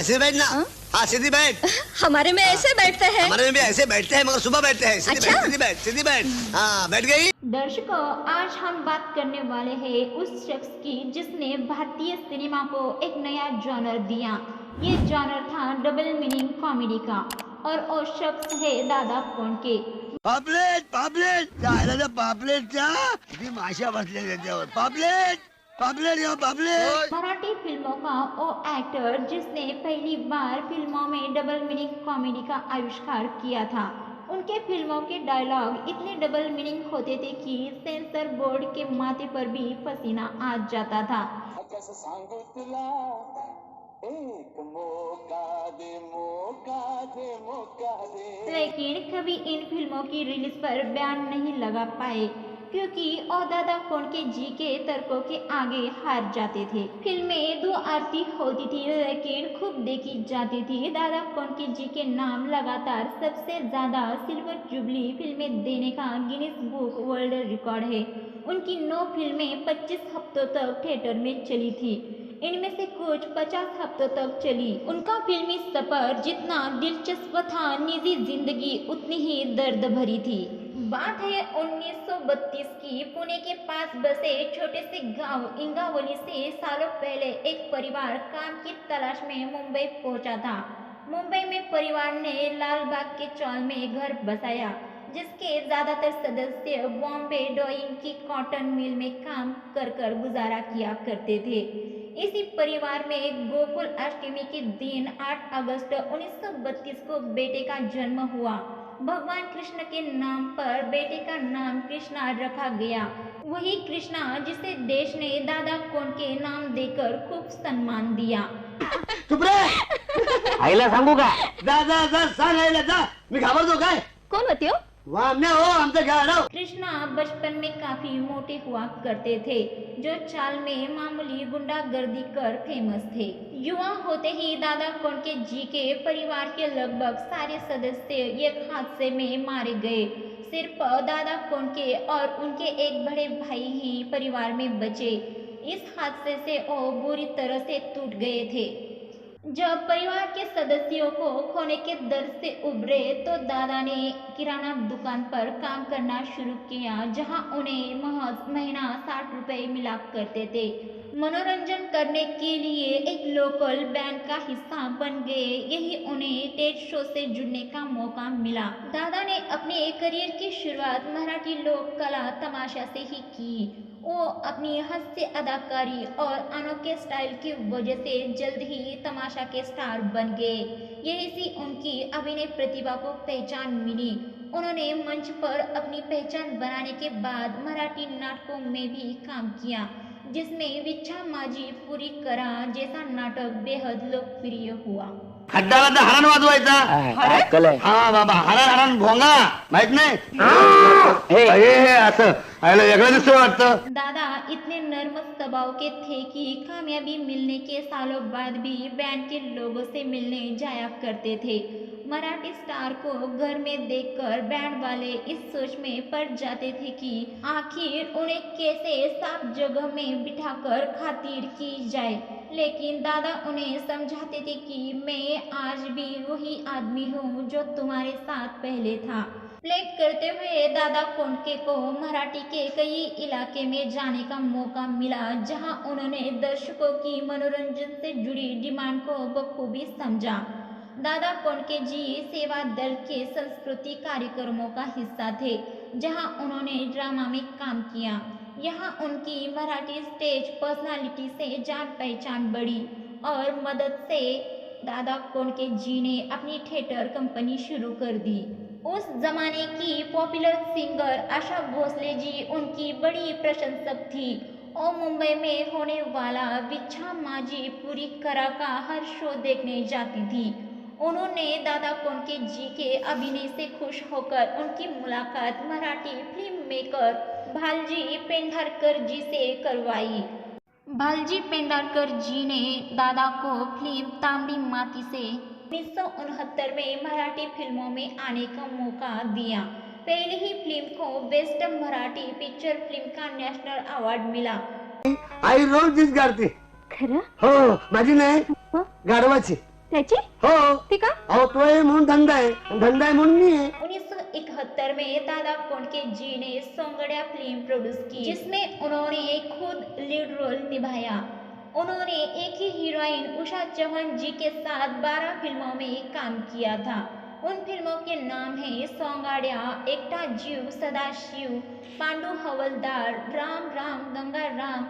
ऐसे बैठ ना। हाँ सीधी बैठ। हमारे में ऐसे बैठते हैं। हमारे में भी ऐसे बैठते हैं मगर सुबह बैठते हैं। सीधी अच्छा? बैठ, सीधी बैठ, सीधी बैठ। हाँ बैठ गई। दर्शकों, आज हम बात करने वाले हैं उस शख्स की जिसने भारतीय सिनेमा को एक नया जॉनर दिया। ये जॉनर था डबल मीनिंग कॉमेडी का और वो शख्स है दादा कोंडके। पापलेट पापलेट जायला पापलेटच्या ती माशा बसल्या त्याच्यावर। पापलेट पापलेट या पापलेट। मराठी फिल्मों का वो एक्टर जिसने पहली बार फिल्मों में डबल मीनिंग कॉमेडी का आविष्कार किया था। उनके फिल्मों के डायलॉग इतने डबल मीनिंग होते थे कि सेंसर बोर्ड के माथे पर भी पसीना आ जाता था। लेकिन कभी इन फिल्मों की रिलीज पर बैन नहीं लगा पाए क्योंकि और दादा कोंडके जी के तर्कों के आगे हार जाते थे। फिल्में दो आरती होती थी लेकिन खूब देखी जाती थी। दादा कोंडके जी के नाम लगातार सबसे ज्यादा सिल्वर जुबली फिल्में देने का गिनीज बुक वर्ल्ड रिकॉर्ड है। उनकी 9 फिल्में 25 हफ्तों तक थिएटर में चली थी। इनमें से कुछ 50 हफ्तों तक चली। उनका फिल्मी सफर जितना दिलचस्प था, निजी जिंदगी उतनी ही दर्द भरी थी। बात है 1932 की। पुणे के पास बसे छोटे से गांव इंगावली से सालों पहले एक परिवार काम की तलाश में मुंबई पहुंचा था। मुंबई में परिवार ने लालबाग के चौल में घर बसाया जिसके ज्यादातर सदस्य बॉम्बे डॉइंग की कॉटन मिल में काम कर गुजारा किया करते थे। इसी परिवार में गोकुल अष्टमी के दिन 8 अगस्त 1932 को बेटे का जन्म हुआ। भगवान कृष्ण के नाम पर बेटे का नाम कृष्णा रखा गया। वही कृष्णा जिसे देश ने दादा कोंडके नाम देकर खूब सम्मान दिया। चुप रे। आईला सांगू का? जा जा जा सांग आईला जा। मी घाबरतो काय? कौन होती हो? वामने हो आमचं घराव। कृष्णा बचपन में काफी मोटे हुआ करते थे जो चाल में मामूली गुंडागर्दी कर फेमस थे। युवा होते ही दादा कोंडके जी के परिवार के लगभग सारे सदस्य एक हादसे में मारे गए। सिर्फ दादा कोंडके और उनके एक बड़े भाई ही परिवार में बचे। इस हादसे से वो बुरी तरह से टूट गए थे। जब परिवार के सदस्यों को खोने के दर्द से उभरे तो दादा ने किराना दुकान पर काम करना शुरू किया जहां उन्हें महज महीना 60 रुपए मिला करते थे। मनोरंजन करने के लिए एक लोकल बैंड का हिस्सा बन गए। यही उन्हें स्टेज शो से जुड़ने का मौका मिला। दादा ने अपने करियर की शुरुआत मराठी लोक कला तमाशा से ही की। वो अपनी हास्य अदाकारी और अनोखे स्टाइल की वजह से जल्द ही तमाशा के स्टार बन गए। यही से उनकी अभिनय प्रतिभा को पहचान मिली। उन्होंने मंच पर अपनी पहचान बनाने के बाद मराठी नाटकों में भी काम किया जिसमें विच्छा माझी पुरी करा जैसा नाटक बेहद लोकप्रिय हुआ। खड्डाला तर हरण वाजवायचा। हा बाबा हरण हरण भोंगा माहित नाही? हे असं आयला वेगळं दिसतं वाटतं। दादा इतने नर्म स्वभाव के थे कि कामयाबी मिलने के सालों बाद भी बैंड के लोगों से मिलने जाया करते थे। मराठी स्टार को घर में देखकर बैंड वाले इस सोच में पड़ जाते थे कि आखिर उन्हें कैसे साफ जगह में बिठाकर खातिर की जाए। लेकिन दादा उन्हें समझाते थे कि मैं आज भी वही आदमी हूँ जो तुम्हारे साथ पहले था। प्ले करते हुए दादा कोंडके को मराठी के कई इलाके में जाने का मौका मिला जहां उन्होंने दर्शकों की मनोरंजन से जुड़ी डिमांड को बखूबी समझा। दादा कोंडके जी सेवा दल के संस्कृति कार्यक्रमों का हिस्सा थे जहां उन्होंने ड्रामा में काम किया। यहाँ उनकी मराठी स्टेज पर्सनालिटी से जान पहचान बढ़ी और मदद से दादा कोंडके जी ने अपनी थिएटर कंपनी शुरू कर दी। उस जमाने की पॉपुलर सिंगर आशा भोसले जी उनकी बड़ी प्रशंसक थी और मुंबई में होने वाला विच्छा माझी पुरी करा का हर शो देखने जाती थी। उन्होंने दादा कोंडके जी के अभिनय से खुश होकर उनकी मुलाकात मराठी फिल्म मेकर भालजी पेंढारकर जी से करवाई। भालजी पेंढारकर जी ने दादा को फिल्म तांबडी माती से 1969 में मराठी फिल्मों में आने का मौका दिया। पहली ही फिल्म को बेस्ट मराठी पिक्चर फिल्म का नेशनल अवार्ड मिला। आई रोज दिस गाते। खरं? हो माझी नाही गाढवाची। त्याची हो ती का अहो तो आहे म्हणून धंदा आहे, धंदा आहे म्हणून मी आहे. 1971 में दादा कोंडके जी ने सोंगड़िया फिल्म प्रोड्यूस की, जिसमें उन्होंने खुद लीड रोल निभाया। उन्होंने एक ही हीरोइन उषा चौहान जी के साथ 12 फिल्मों में काम किया था। उन फिल्मों के नाम हैं सोंगाड़िया, एकटा जीव, सदाशिव, पांडु हवलदार, राम राम गंगा राम,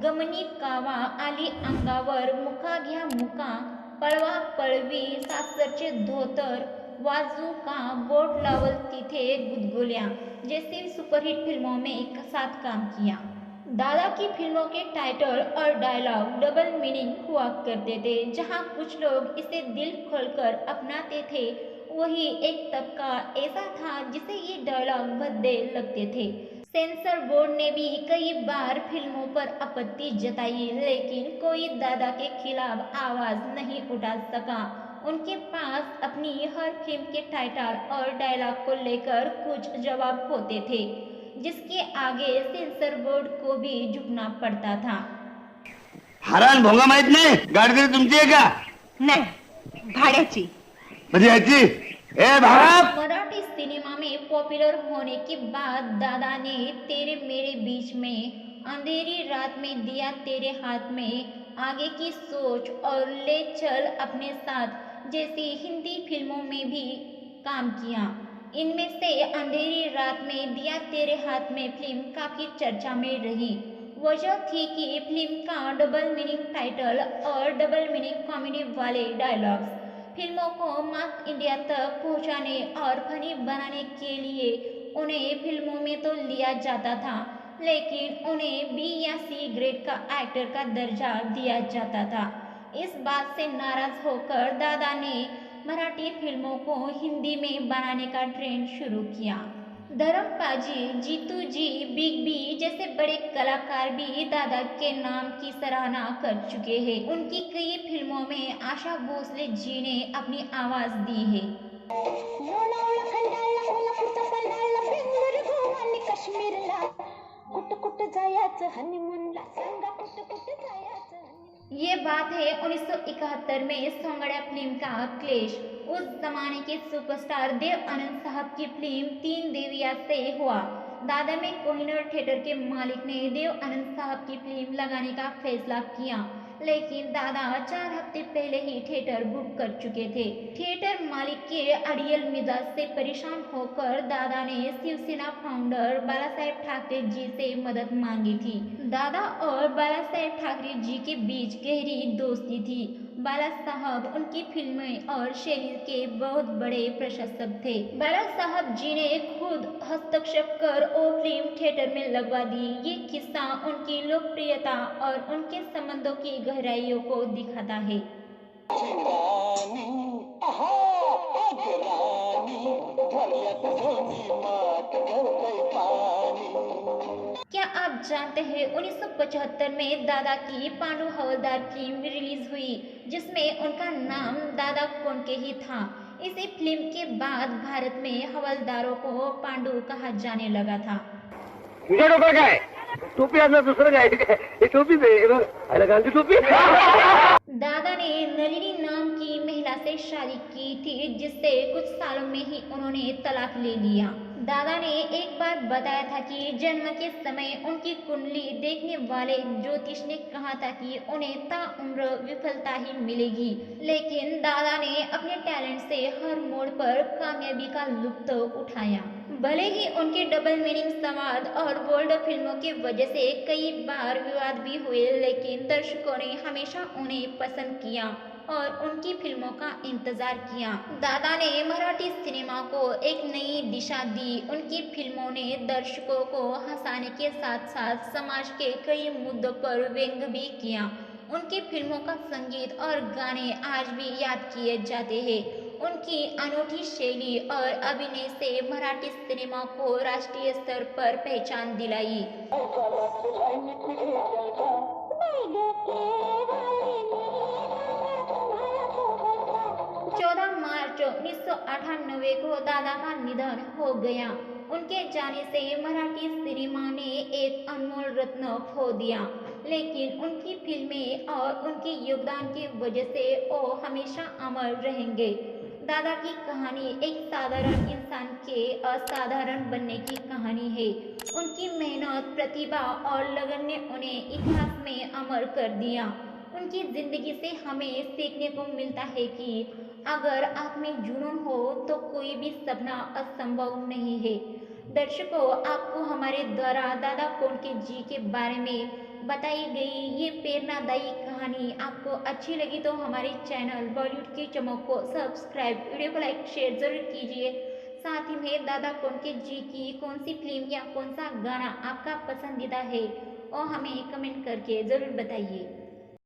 गमनी कावा, आली अंगावर, मुका घ्या मुका, पळवा पळवी, सासरचे धोतर, वाजू का, बोट लावल तिथे गुदगुल्या जैसी सुपरहिट फिल्मों में एक साथ काम किया। दादा की फिल्मों के टाइटल और डायलॉग डबल मीनिंग हुआ करते थे। जहां कुछ लोग इसे दिल खोलकर अपनाते थे, वही एक तबका ऐसा था जिसे ये डायलॉग भद्दे लगते थे। सेंसर बोर्ड ने भी कई बार फिल्मों पर आपत्ति जताई, लेकिन कोई दादा के खिलाफ आवाज नहीं उठा सका। उनके पास अपनी हर फिल्म के टाइटल और डायलॉग को लेकर कुछ जवाब होते थे, जिसके आगे सेंसर बोर्ड को भी झुकना पड़ता था। हरण भोंगा माहित नाही, गाडी तरी तुमची आहे का? नाही भाड्याची म्हणजे ह्याची ए भाडा. मराठी सिनेमा में पॉपुलर होने के बाद दादा ने तेरे मेरे बीच में, अंधेरी रात में, दिया तेरे हाथ में, आगे की सोच और ले चल अपने साथ जैसी हिंदी फिल्मों में भी काम किया। इनमें से अंधेरी रात में, दिया तेरे हाथ में फिल्म काफी चर्चा में रही। वजह थी कि फिल्म का डबल मीनिंग टाइटल और डबल मीनिंग कॉमेडी वाले डायलॉग्स फिल्मों को मास इंडिया तक पहुंचाने और फनी बनाने के लिए उन्हें फिल्मों में तो लिया जाता था, लेकिन उन्हें बी या सी ग्रेड का एक्टर का दर्जा दिया जाता था। इस बात से नाराज होकर दादा ने मराठी फिल्मों को हिंदी में बनाने का ट्रेंड शुरू किया। धर्मपाजी, जीतू जी, बिग बी जैसे बड़े कलाकार भी दादा के नाम की सराहना कर चुके हैं। उनकी कई फिल्मों में आशा भोसले जी ने अपनी आवाज दी है। ये बात है 1971 में सोंगड़िया फिल्म का क्लैश उस जमाने के सुपरस्टार देव आनंद साहब की फिल्म तीन देविया से हुआ। दादा में कोहिनूर थिएटर के मालिक ने देव आनंद साहब की फिल्म लगाने का फैसला किया, लेकिन दादा 4 हफ्ते पहले ही थिएटर बुक कर चुके थे। थिएटर मालिक के अड़ियल मिजाज से परेशान होकर दादा ने शिवसेना फाउंडर बाला साहेब ठाकरे जी से मदद मांगी थी। दादा और बाला साहेब ठाकरे जी के बीच गहरी दोस्ती थी। बाला साहब उनकी फिल्में और शैली के बहुत बड़े प्रशंसक थे। बाला साहब जी ने खुद हस्तक्षेप कर वो फिल्म थिएटर में लगवा दी। ये किस्सा उनकी लोकप्रियता और उनके संबंधों की गहराइयों को दिखाता है। क्या आप जानते हैं 1975 में दादा की पांडु हवलदार फिल्म रिलीज हुई, जिसमें उनका नाम दादा कोंडके ही था। इसी फिल्म के बाद भारत में हवलदारों को पांडु कहा जाने लगा था। तुझ्या डोक्यात काय टोपी असं दुसरं काय हे टोपी गांधी टोपी. दादा ने नलिनी नाम की महिला से शादी की थी, जिससे कुछ सालों में ही उन्होंने तलाक ले लिया। दादा ने एक बार बताया था कि जन्म के समय उनकी कुंडली देखने वाले ज्योतिष ने कहा था कि उन्हें ताउम्र विफलता ही मिलेगी, लेकिन दादा ने अपने टैलेंट से हर मोड़ पर कामयाबी का लुत्फ उठाया। भले ही उनके डबल मीनिंग संवाद और बोल्ड फिल्मों की वजह से कई बार विवाद भी हुए, लेकिन दर्शकों ने हमेशा उन्हें पसंद किया और उनकी फिल्मों का इंतजार किया। दादा ने मराठी सिनेमा को एक नई दिशा दी। उनकी फिल्मों ने दर्शकों को हंसाने के साथ साथ समाज के कई मुद्दों पर व्यंग्य भी किया। उनकी फिल्मों का संगीत और गाने आज भी याद किए जाते हैं। उनकी अनूठी शैली और अभिनय से मराठी सिनेमा को राष्ट्रीय स्तर पर पहचान दिलाई। 14 मार्च 1998 को दादा का निधन हो गया। उनके जाने से मराठी सिनेमा ने एक अनमोल रत्न खो दिया। लेकिन उनकी फिल्में और उनके योगदान की वजह से वो हमेशा अमर रहेंगे। दादा की कहानी एक साधारण इंसान के असाधारण बनने की कहानी है। उनकी मेहनत, प्रतिभा और लगन ने उन्हें इतिहास में अमर कर दिया। उनकी जिंदगी से हमें सीखने को मिलता है कि अगर आप में जुनून हो तो कोई भी सपना असंभव नहीं है। दर्शकों, आपको हमारे द्वारा दादा कोंडके जी के बारे में बताई गई ये प्रेरणादायी कहानी आपको अच्छी लगी तो हमारे चैनल बॉलीवुड की चमक को सब्सक्राइब, वीडियो को लाइक शेयर जरूर कीजिए। साथ ही में दादा कोंडके जी की कौन सी फिल्म या कौन सा गाना आपका पसंदीदा है और हमें कमेंट करके ज़रूर बताइए।